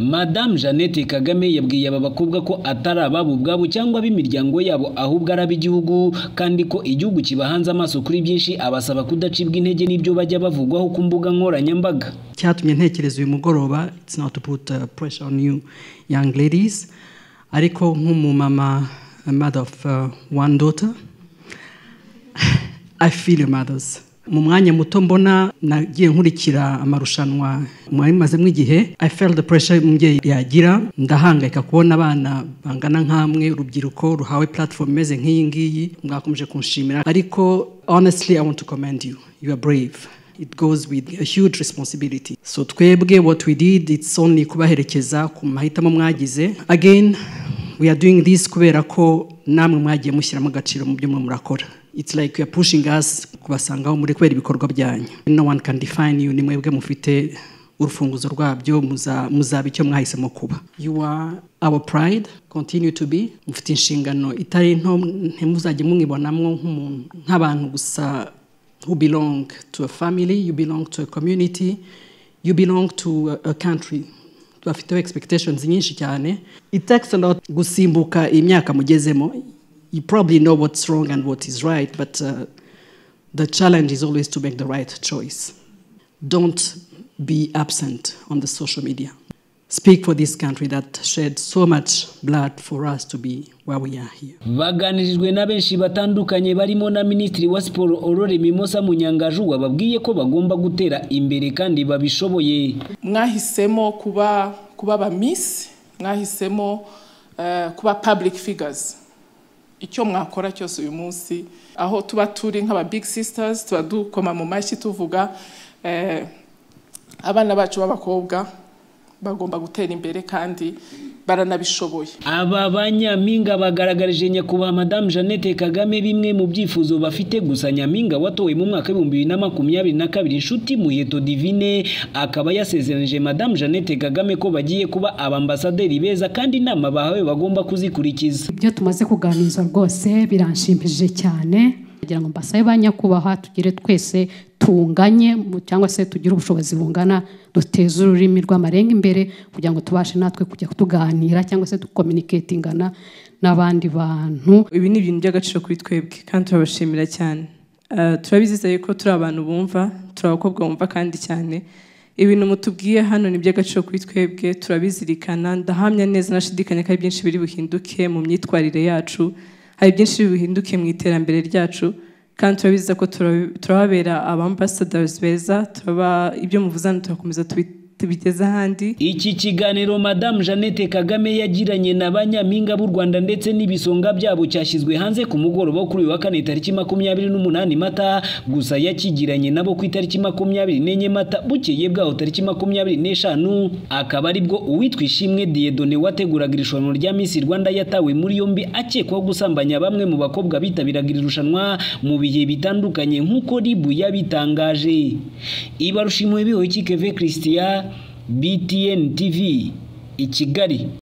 Madame Jeannette Kagame yabwiye aba bakobwa ko atari ababo ubwabo cyangwa b'imiryango yabo ahubwo ari ab'igihugu kandi ko igihugu kibahanze amaso kuri byinshi, abasaba kudacibwa intege n'ibyo bajya bavugwaho ku mbuga nkoranyambaga. Cyatumye ntekereza uyu mugoroba, it's not to put pressure on you young ladies, ariko nk'umumama, a mother of one daughter, I feel your mothers. Mu mwanya muto mbona nagiye nkurikira amarushanwa mwari mazemwe igihe, I felt the pressure umubyeyi yagira, ndahangayika kubona abana bangana nkamwe, urubyiruko ruhawe platform meze nk'iyi ngiyi, mwakomeje kunshimira, ariko honestly I want to commend you. You are brave. It goes with a huge responsibility. So twebwe what we did, it's only kubaherekeza ku mahitamo mwagize. Again, we are doing this kubera ko namwe mwagiye mushyiramo agaciro mu byo murakora. It's like you are pushing us kubasangaho muri kwera ibikorwa byanyu. No one can define you, ni mwebwe mufite urufunguzo rwabyo, muzaba icyo mwahisemo kuba. You are our pride, continue to be. Mufite inshingano itari nto, ntimuzajye mwibonamwo nk'umuntu nk'abantu gusa who belong to a family, you belong to a community, you belong to a country. Bafite expectations nyinshi cyane. It takes a lot gusimbuka imyaka mugezemo. You probably know what's wrong and what is right, but the challenge is always to make the right choice. Don't be absent on the social media. Speak for this country that shed so much blood for us to be where we are here. Baganirijwe na benshi batandukanye barimo na Ministri wa Sport Aurore Mimosa Munyangaju wababwiye ko bagomba gutera imbere kandi babishoboye. Mwahisemo kuba ba miss, mwahisemo kuba public figures. Icyo mwakora cyose uyu munsi aho tuba turi nk'aba big sisters, tuba dukoma mu mashyi tuvuga abana bacu b'abakobwa bagomba gutera imbere kandi baranabishoboye. Aba banyampinga bagaragarije nyakubahwa Madame Jeannette Kagame bimwe mu byifuzo bafite, gusa nyampinga watowe mu mwaka wa 2022 inshuti Muheto Divine akaba yasezeranije Madame Jeannette Kagame ko bagiye kuba abambasaderi beza kandi inama bahawe bagomba kuzikurikiza. Ibyo tumaze kuganiriza rwose biranshimishije cyane, kugira ngo mbasabe banyakubaha tugire twese tunganye cyangwa se tugire ubushobozi bungana, duteze ururimi rw'amarenga imbere kugira ngo tubashe natwe kujya kutuganira cyangwa se ducommunicatingana n'abandi bantu. Ibi ni ibintu by'agaciro kuri twebwe kandi turabashimira cyane. Turabizeza yuko turi abantu bumva, turi abakobwa bumva kandi cyane. Ibintu mutubwiye hano ni by'agaciro kuri twebwe, turabizirikana, ndahamya neza nashidikanya ko byinshi biri buhinduke mu myitwarire yacu, hari byinshi biri buhinduke mu iterambere ryacu, kandi turabiza ko turababera abambassadors beza, ibyo muvuzana turakomeza tubigeza ahandi. Iki kiganiro Madame Jeannette Kagame yagiranye na banyampinga b'u Rwanda ndetse n'ibisonga byabo cyashyizwe hanze ku mugoroba kuri uyu wa kane tariki 28 Mata, gusa yakigiranye nabo ku itariki 24 Mata, bukeye bwaho tariki 25 akaba aribwo uwitwa Ishimwe Dieudonné wateguraga irushanwa rya Miss Rwanda yatawe muri yombi akekwaho gusambanya bamwe mu bakobwa bitabiraga irushanwa mu bihe bitandukanye nk'uko RIB yabitangaje. IBARUSHIMPUHWE Christian, BTN TV, i Kigali.